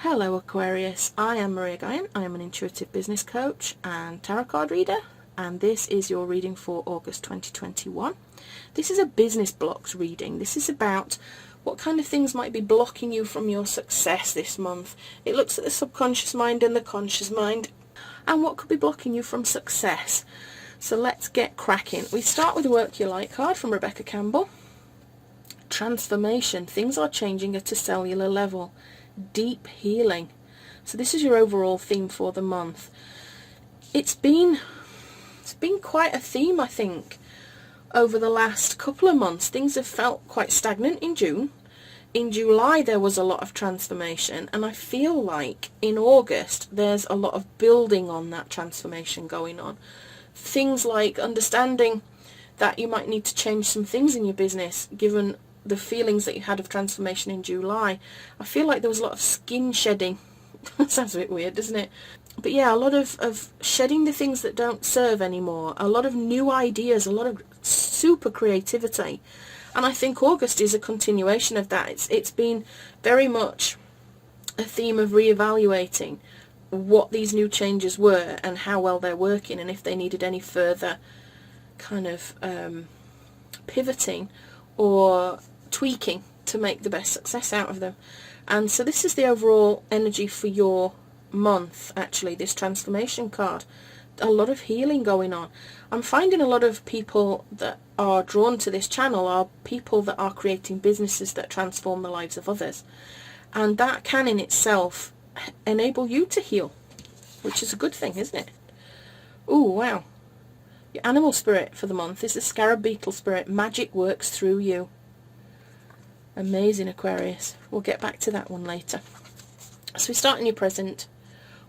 Hello Aquarius, I am Maria Guyan. I am an intuitive business coach and tarot card reader, and this is your reading for August 2021. This is a business blocks reading. This is about what kind of things might be blocking you from your success this month. It looks at the subconscious mind and the conscious mind and what could be blocking you from success. So let's get cracking. We start with the Work Your Light card from Rebecca Campbell. Transformation. Things are changing at a cellular level. Deep healing. So this is your overall theme for the month. It's been quite a theme, I think, over the last couple of months. Things have felt quite stagnant in June. In July there was a lot of transformation, and I feel like in August there's a lot of building on that transformation going on. Things like understanding that you might need to change some things in your business given the feelings that you had of transformation in July. I feel like there was a lot of skin shedding. Sounds a bit weird, doesn't it? But yeah, a lot of shedding the things that don't serve anymore, a lot of new ideas, a lot of super creativity. And I think August is a continuation of that. It's been very much a theme of reevaluating what these new changes were and how well they're working, and if they needed any further kind of pivoting or tweaking to make the best success out of them. And so this is the overall energy for your month, actually, this transformation card. A lot of healing going on. I'm finding a lot of people that are drawn to this channel are people that are creating businesses that transform the lives of others, and that can in itself enable you to heal, which is a good thing, isn't it? Oh wow. Your animal spirit for the month is the scarab beetle spirit. Magic works through you. Amazing, Aquarius. We'll get back to that one later. So we start in your present.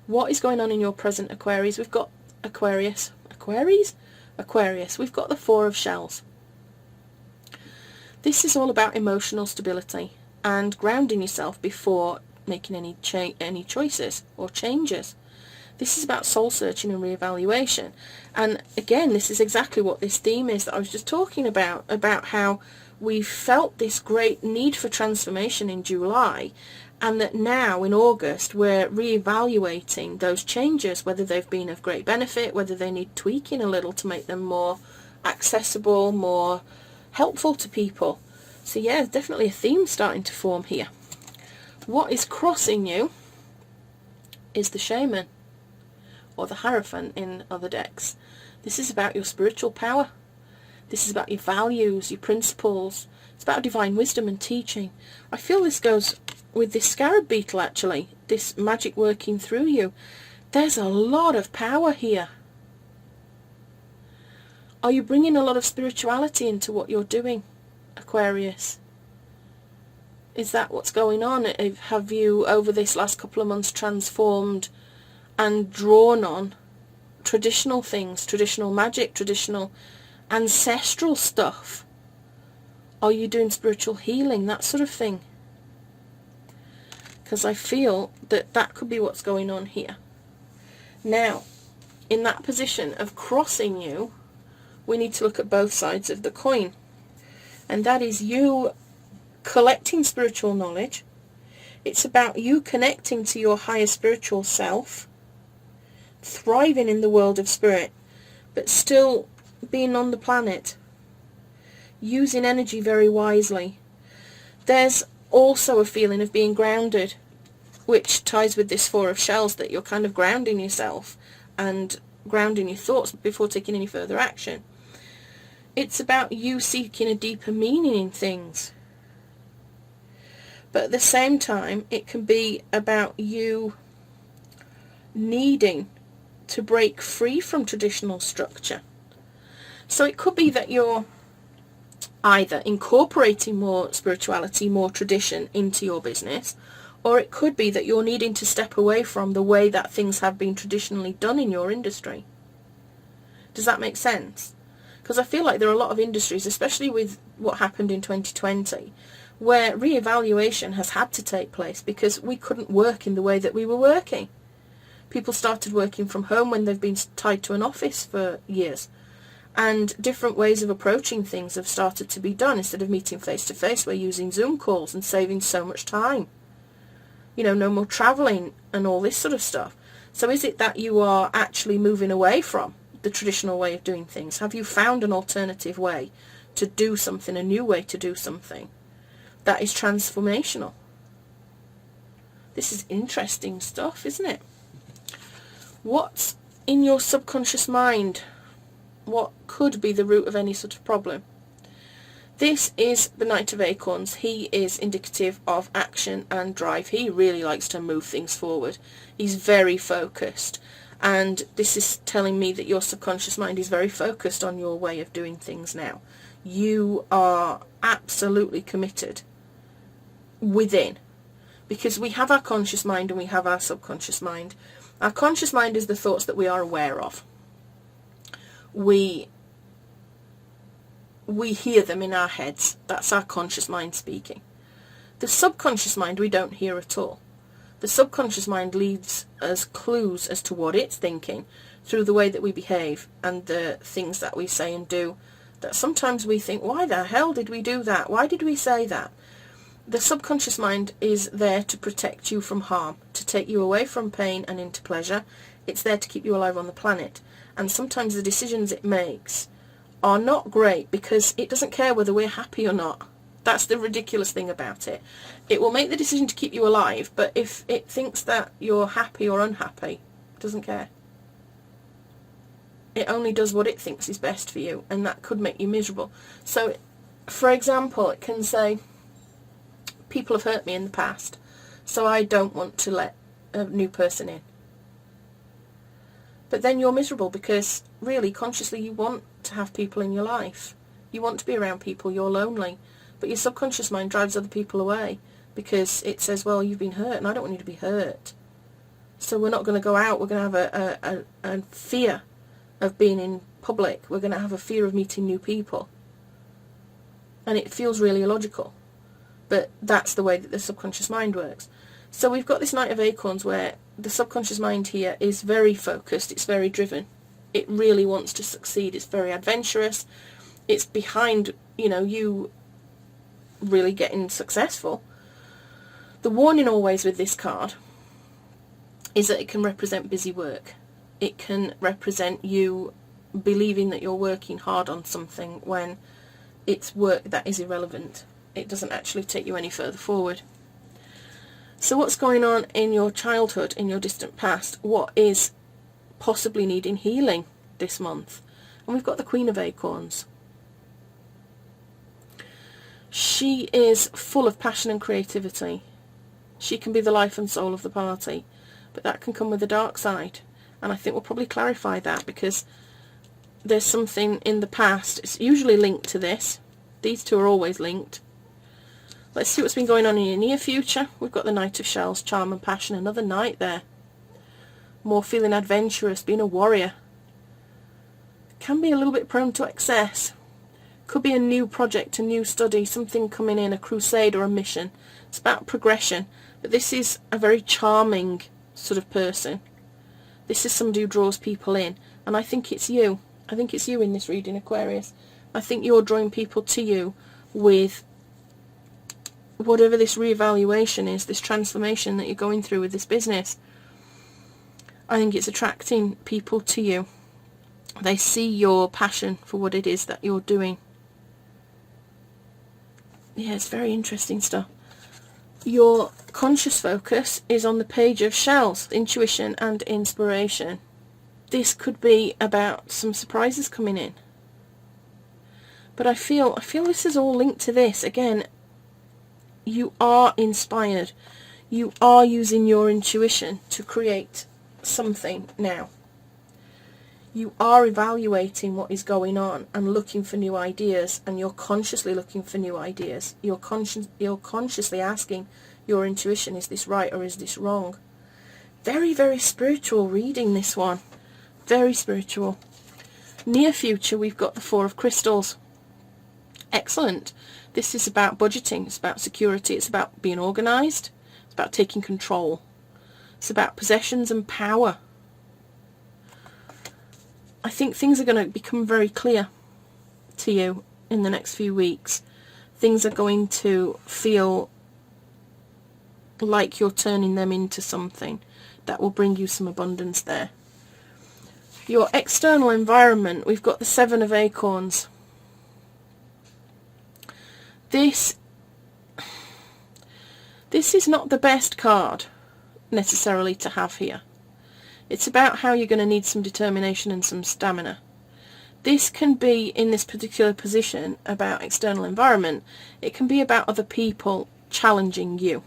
What is going on in your present, Aquarius? We've got Aquarius. Aquarius. We've got the Four of Shells. This is all about emotional stability and grounding yourself before making any choices or changes. This is about soul searching and reevaluation. And again, this is exactly what this theme is that I was just talking about how we felt this great need for transformation in July, and that now in August we're reevaluating those changes, whether they've been of great benefit, whether they need tweaking a little to make them more accessible, more helpful to people. So yeah, definitely a theme starting to form here. What is crossing you is the Shaman, or the Hierophant in other decks. This is about your spiritual power. This is about your values, your principles. It's about divine wisdom and teaching. I feel this goes with this scarab beetle, actually. This magic working through you. There's a lot of power here. Are you bringing a lot of spirituality into what you're doing, Aquarius? Is that what's going on? Have you, over this last couple of months, transformed and drawn on traditional things, traditional magic, traditional ancestral stuff? Are you doing spiritual healing, that sort of thing? Because I feel that that could be what's going on here. Now, in that position of crossing you, we need to look at both sides of the coin. And that is you collecting spiritual knowledge. It's about you connecting to your higher spiritual self, thriving in the world of spirit, but still being on the planet, using energy very wisely. There's also a feeling of being grounded, which ties with this Four of Shells, that you're kind of grounding yourself and grounding your thoughts before taking any further action. It's about you seeking a deeper meaning in things. But at the same time, it can be about you needing to break free from traditional structure. So it could be that you're either incorporating more spirituality, more tradition into your business, or it could be that you're needing to step away from the way that things have been traditionally done in your industry. Does that make sense? Because I feel like there are a lot of industries, especially with what happened in 2020, where reevaluation has had to take place because we couldn't work in the way that we were working. People started working from home when they've been tied to an office for years. And different ways of approaching things have started to be done. Instead of meeting face to face, we're using Zoom calls and saving so much time. you know, no more travelling and all this sort of stuff. So is it that you are actually moving away from the traditional way of doing things? Have you found an alternative way to do something, a new way to do something that is transformational? This is interesting stuff, isn't it? What's in your subconscious mind? What could be the root of any sort of problem? This is the Knight of Acorns. He is indicative of action and drive. He really likes to move things forward. He's very focused. And this is telling me that your subconscious mind is very focused on your way of doing things now. You are absolutely committed within. Because we have our conscious mind and we have our subconscious mind. Our conscious mind is the thoughts that we are aware of. We hear them in our heads. That's our conscious mind speaking. The subconscious mind we don't hear at all. The subconscious mind leaves us clues as to what it's thinking through the way that we behave and the things that we say and do, that sometimes we think, why the hell did we do that? Why did we say that? The subconscious mind is there to protect you from harm, to take you away from pain and into pleasure. It's there to keep you alive on the planet. And sometimes the decisions it makes are not great because it doesn't care whether we're happy or not. That's the ridiculous thing about it. It will make the decision to keep you alive, but if it thinks that you're happy or unhappy, it doesn't care. It only does what it thinks is best for you, and that could make you miserable. So, for example, it can say, people have hurt me in the past, so I don't want to let a new person in. But then you're miserable because really, consciously, you want to have people in your life. You want to be around people, you're lonely. But your subconscious mind drives other people away because it says, well, you've been hurt and I don't want you to be hurt. So we're not going to go out. We're going to have a fear of being in public. We're going to have a fear of meeting new people. And it feels really illogical. But that's the way that the subconscious mind works. So we've got this Knight of Acorns where the subconscious mind here is very focused. It's very driven. It really wants to succeed. It's very adventurous. It's behind, you really getting successful. The warning always with this card is that it can represent busy work. It can represent you believing that you're working hard on something when it's work that is irrelevant. It doesn't actually take you any further forward. So what's going on in your childhood, in your distant past? What is possibly needing healing this month? And we've got the Queen of Acorns. She is full of passion and creativity. She can be the life and soul of the party, but that can come with a dark side. And I think we'll probably clarify that because there's something in the past. It's usually linked to this. These two are always linked. Let's see what's been going on in your near future. We've got the Knight of Shells, charm and passion. Another knight there. More feeling adventurous, being a warrior. Can be a little bit prone to excess. Could be a new project, a new study, something coming in, a crusade or a mission. It's about progression. But this is a very charming sort of person. This is somebody who draws people in. And I think it's you. I think it's you in this reading, Aquarius. I think you're drawing people to you with whatever this reevaluation is, this transformation that you're going through with this business. I think it's attracting people to you. They see your passion for what it is that you're doing. Yeah, it's very interesting stuff. Your conscious focus is on the Page of Shells, intuition and inspiration. This could be about some surprises coming in. But I feel this is all linked to this. Again, you are inspired. You are using your intuition to create something now. You are evaluating what is going on and looking for new ideas, and you're consciously looking for new ideas. You're consciously asking your intuition, is this right or is this wrong? Very, very spiritual reading, this one. Very spiritual. Near future, we've got the Four of Crystals. Excellent. This is about budgeting. It's about security. It's about being organised. It's about taking control. It's about possessions and power. I think things are going to become very clear to you in the next few weeks. Things are going to feel like you're turning them into something that will bring you some abundance there. Your external environment, we've got the Seven of Acorns. This is not the best card necessarily to have here. It's about how you're going to need some determination and some stamina. This can be, in this particular position, about external environment. It can be about other people challenging you.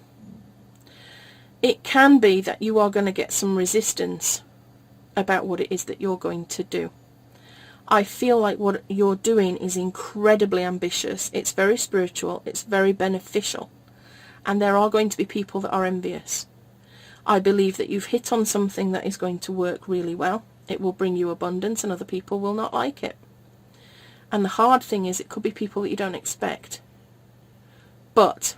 It can be that you are going to get some resistance about what it is that you're going to do. I feel like what you're doing is incredibly ambitious. It's very spiritual. It's very beneficial. And there are going to be people that are envious. I believe that you've hit on something that is going to work really well. It will bring you abundance and other people will not like it. And the hard thing is it could be people that you don't expect. But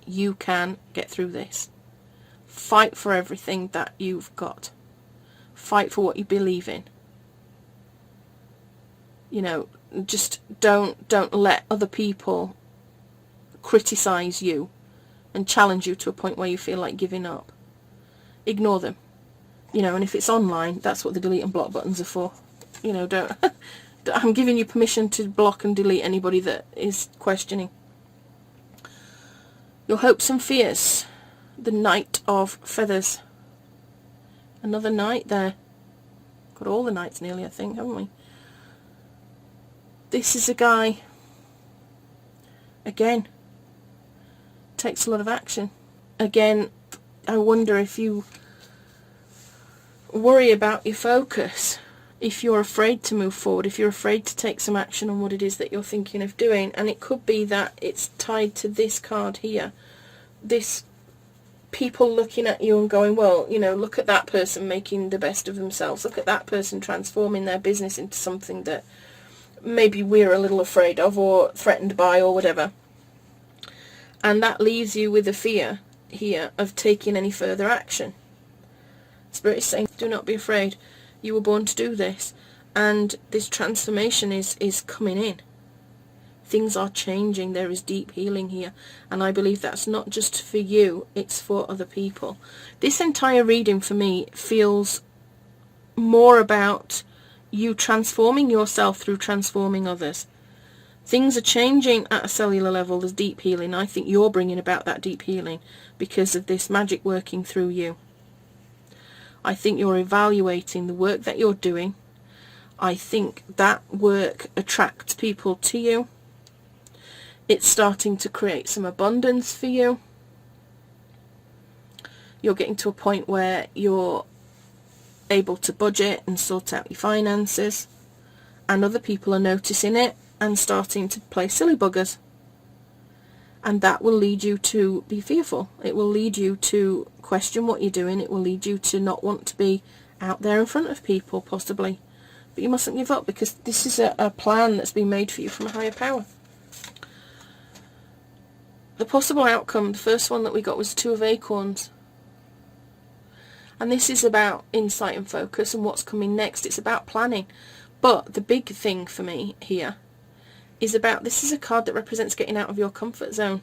you can get through this. Fight for everything that you've got. Fight for what you believe in. You know, just don't let other people criticize you and challenge you to a point where you feel like giving up. Ignore them. You know, and if it's online, that's what the delete and block buttons are for. You know, don't I'm giving you permission to block and delete anybody that is questioning. Your hopes and fears. The Knight of Feathers. Another knight there. Got all the knights nearly, I think, haven't we? This is a guy, again, takes a lot of action. Again, I wonder if you worry about your focus, if you're afraid to move forward, if you're afraid to take some action on what it is that you're thinking of doing. And it could be that it's tied to this card here. This people looking at you and going, well, you know, look at that person making the best of themselves. Look at that person transforming their business into something that maybe we're a little afraid of or threatened by or whatever. And that leaves you with a fear here of taking any further action. Spirit is saying, do not be afraid. You were born to do this. And this transformation is coming in. Things are changing. There is deep healing here. And I believe that's not just for you, it's for other people. This entire reading for me feels more about you transforming yourself through transforming others. Things are changing at a cellular level. There's deep healing. I think you're bringing about that deep healing because of this magic working through you. I think you're evaluating the work that you're doing. I think that work attracts people to you. It's starting to create some abundance for you. You're getting to a point where you're able to budget and sort out your finances, and other people are noticing it and starting to play silly buggers, and that will lead you to be fearful. It will lead you to question what you're doing. It will lead you to not want to be out there in front of people, possibly. But you mustn't give up, because this is a plan that's been made for you from a higher power. The possible outcome, the first one that we got was Two of Acorns. And this is about insight and focus and what's coming next. It's about planning. But the big thing for me here is about, this is a card that represents getting out of your comfort zone.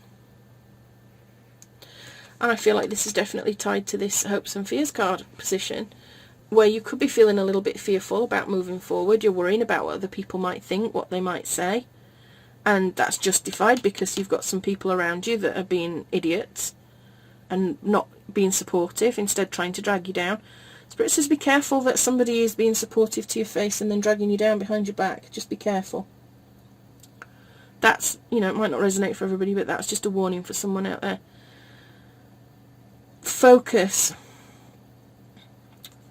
And I feel like this is definitely tied to this hopes and fears card position, where you could be feeling a little bit fearful about moving forward. You're worrying about what other people might think, what they might say. And that's justified because you've got some people around you that are being idiots and not being supportive, instead trying to drag you down. Spirit says be careful that somebody is being supportive to your face and then dragging you down behind your back. Just be careful. That's, you know, it might not resonate for everybody, but that's just a warning for someone out there. Focus.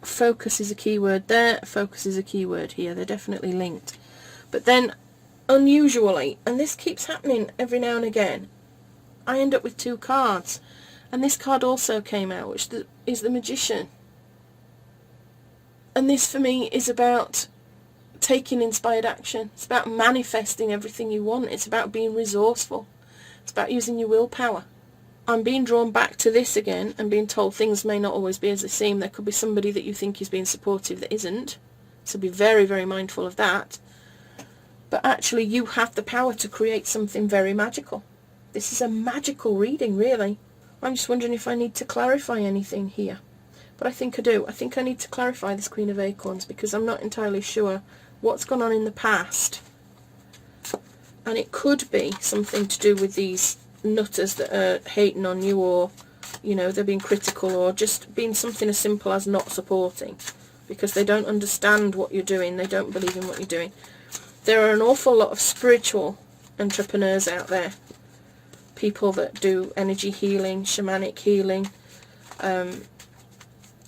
Focus is a key word there. Focus is a key word here. They're definitely linked. But then, unusually, and this keeps happening every now and again, I end up with two cards. And this card also came out, which is the Magician. And this for me is about taking inspired action. It's about manifesting everything you want. It's about being resourceful. It's about using your willpower. I'm being drawn back to this again and being told things may not always be as they seem. There could be somebody that you think is being supportive that isn't. So be very, very mindful of that. But actually you have the power to create something very magical. This is a magical reading, really. I'm just wondering if I need to clarify anything here. But I think I do. I think I need to clarify this Queen of Acorns because I'm not entirely sure what's gone on in the past. And it could be something to do with these nutters that are hating on you, or, you know, they're being critical, or just being something as simple as not supporting because they don't understand what you're doing. They don't believe in what you're doing. There are an awful lot of spiritual entrepreneurs out there. People that do energy healing, shamanic healing,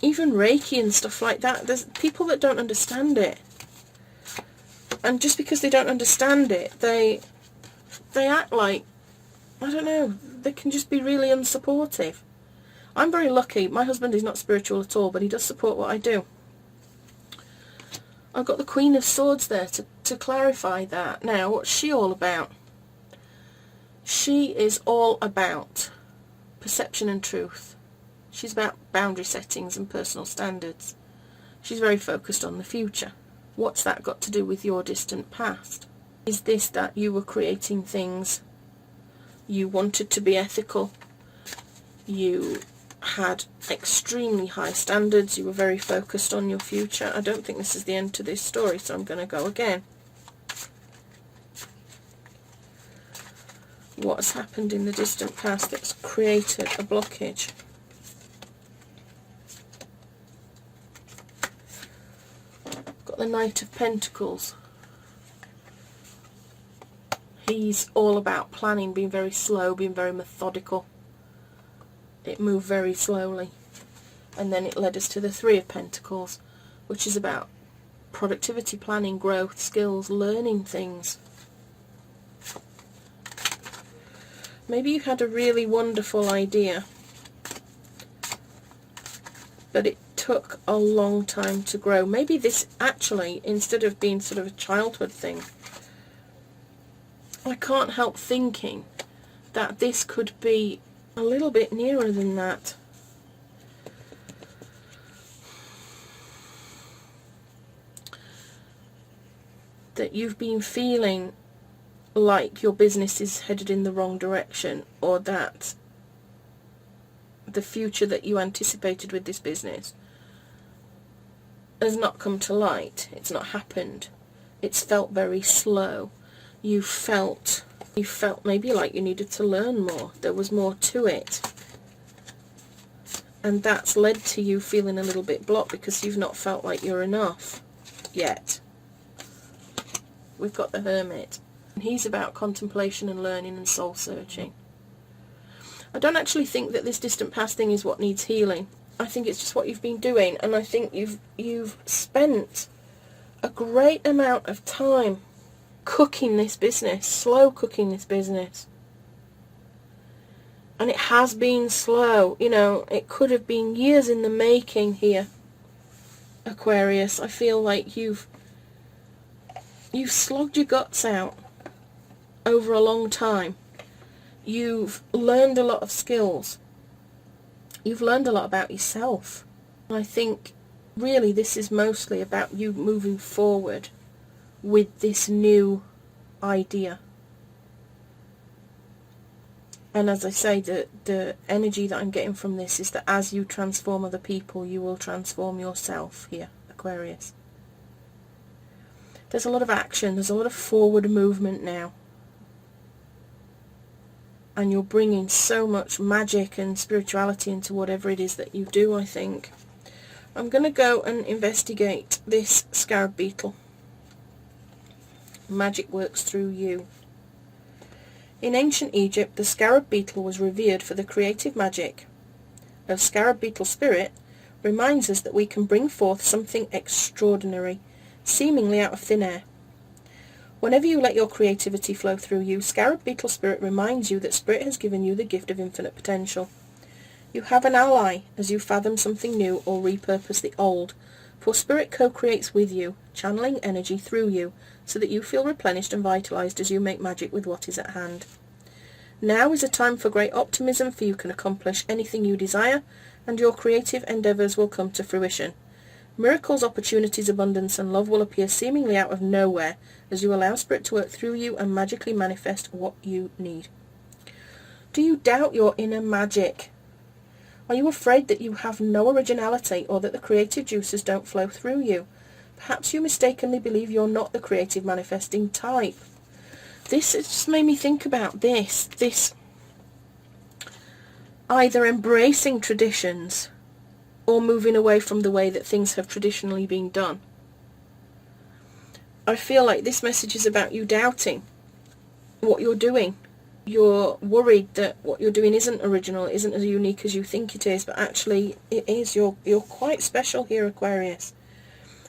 even Reiki and stuff like that. There's people that don't understand it. And just because they don't understand it, they act like, I don't know, they can just be really unsupportive. I'm very lucky. My husband is not spiritual at all, but he does support what I do. I've got the Queen of Swords there to clarify that. Now, what's she all about? She is all about perception and truth. She's about boundary settings and personal standards. She's very focused on the future. What's that got to do with your distant past? Is this that you were creating things, you wanted to be ethical, you had extremely high standards, you were very focused on your future? I don't think this is the end to this story, so I'm going to go again. What has happened in the distant past that's created a blockage? Got the Knight of Pentacles. He's all about planning, being very slow, being very methodical. It moved very slowly. And then it led us to the Three of Pentacles, which is about productivity, planning, growth, skills, learning things. Maybe you had a really wonderful idea, but it took a long time to grow. Maybe this actually, instead of being sort of a childhood thing, I can't help thinking that this could be a little bit nearer than that. That you've been feeling like your business is headed in the wrong direction, or that the future that you anticipated with this business has not come to light. It's not happened. It's felt very slow. You felt maybe like you needed to learn more. There was more to it. And that's led to you feeling a little bit blocked because you've not felt like you're enough yet. We've got the Hermit. And he's about contemplation and learning and soul searching. I don't actually think that this distant past thing is what needs healing. I think it's just what you've been doing, and I think you've spent a great amount of time cooking this business, slow cooking this business. And it has been slow, you know, it could have been years in the making here, Aquarius. I feel like you've slogged your guts out over a long time. You've learned a lot of skills. You've learned a lot about yourself. I think really this is mostly about you moving forward with this new idea. And as I say, the energy that I'm getting from this is that as you transform other people, you will transform yourself here, Aquarius. There's a lot of action, there's a lot of forward movement now. And you're bringing so much magic and spirituality into whatever it is that you do, I think. I'm going to go and investigate this scarab beetle. Magic works through you. In ancient Egypt, the scarab beetle was revered for the creative magic. A scarab beetle spirit reminds us that we can bring forth something extraordinary, seemingly out of thin air. Whenever you let your creativity flow through you, scarab beetle spirit reminds you that spirit has given you the gift of infinite potential. You have an ally as you fathom something new or repurpose the old, for spirit co-creates with you, channeling energy through you, so that you feel replenished and vitalized as you make magic with what is at hand. Now is a time for great optimism, for you can accomplish anything you desire, and your creative endeavors will come to fruition. Miracles, opportunities, abundance, and love will appear seemingly out of nowhere as you allow spirit to work through you and magically manifest what you need. Do you doubt your inner magic? Are you afraid that you have no originality or that the creative juices don't flow through you? Perhaps you mistakenly believe you're not the creative manifesting type. This has just made me think about this either embracing traditions or moving away from the way that things have traditionally been done. I feel like this message is about you doubting what you're doing. You're worried that what you're doing isn't original, isn't as unique as you think it is, but actually it is. You're quite special here, Aquarius.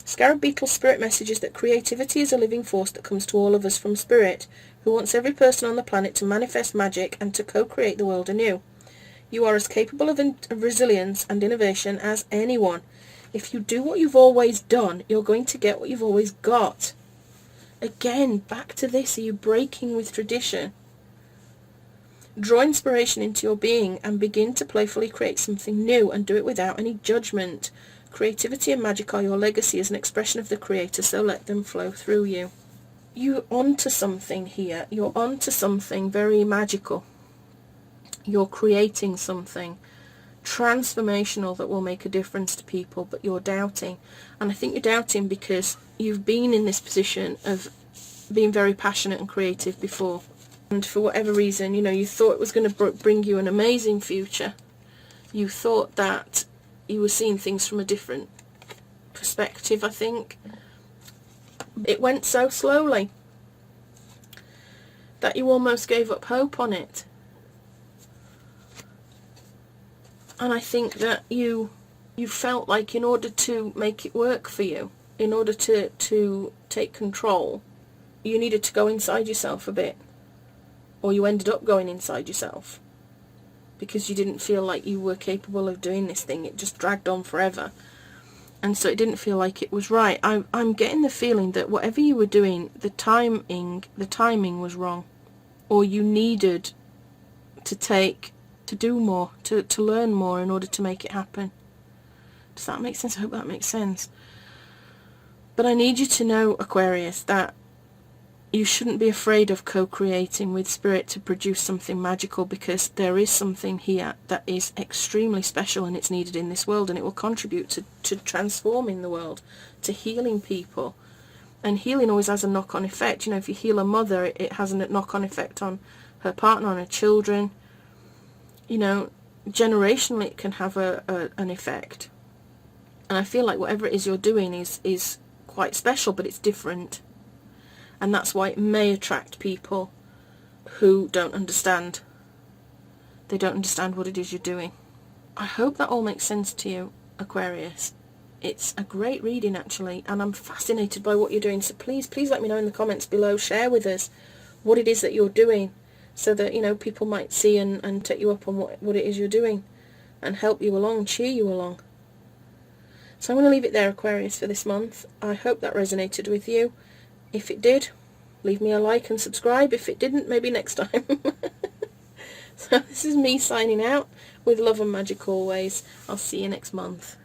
Scarab Beetle spirit message is that creativity is a living force that comes to all of us from spirit, who wants every person on the planet to manifest magic and to co-create the world anew. You are as capable of resilience and innovation as anyone. If you do what you've always done, you're going to get what you've always got. Again, back to this, are you breaking with tradition? Draw inspiration into your being and begin to playfully create something new, and do it without any judgment. Creativity and magic are your legacy as an expression of the Creator, so let them flow through you. You're onto something here. You're onto something very magical. You're creating something transformational that will make a difference to people, but you're doubting. And I think you're doubting because you've been in this position of being very passionate and creative before. And for whatever reason, you thought it was going to bring you an amazing future. You thought that you were seeing things from a different perspective, I think. It went so slowly that you almost gave up hope on it. And I think that you felt like in order to make it work for you, in order to take control, you needed to go inside yourself a bit. Or you ended up going inside yourself because you didn't feel like you were capable of doing this thing. It just dragged on forever. And so it didn't feel like it was right. I'm getting the feeling that whatever you were doing, the timing was wrong. Or you needed to do more, to learn more in order to make it happen. Does that make sense? I hope that makes sense. But I need you to know, Aquarius, that you shouldn't be afraid of co-creating with spirit to produce something magical, because there is something here that is extremely special and it's needed in this world, and it will contribute to transforming the world, to healing people. And healing always has a knock-on effect. If you heal a mother, it has a knock-on effect on her partner, on her children. Generationally it can have an effect. And I feel like whatever it is you're doing is quite special, but it's different. And that's why it may attract people who don't understand. They don't understand what it is you're doing. I hope that all makes sense to you, Aquarius. It's a great reading, actually, and I'm fascinated by what you're doing. So please let me know in the comments below. Share with us what it is that you're doing, so that, people might see and take you up on what it is you're doing and help you along, cheer you along. So I'm going to leave it there, Aquarius, for this month. I hope that resonated with you. If it did, leave me a like and subscribe. If it didn't, maybe next time. So this is me signing out with love and magic always. I'll see you next month.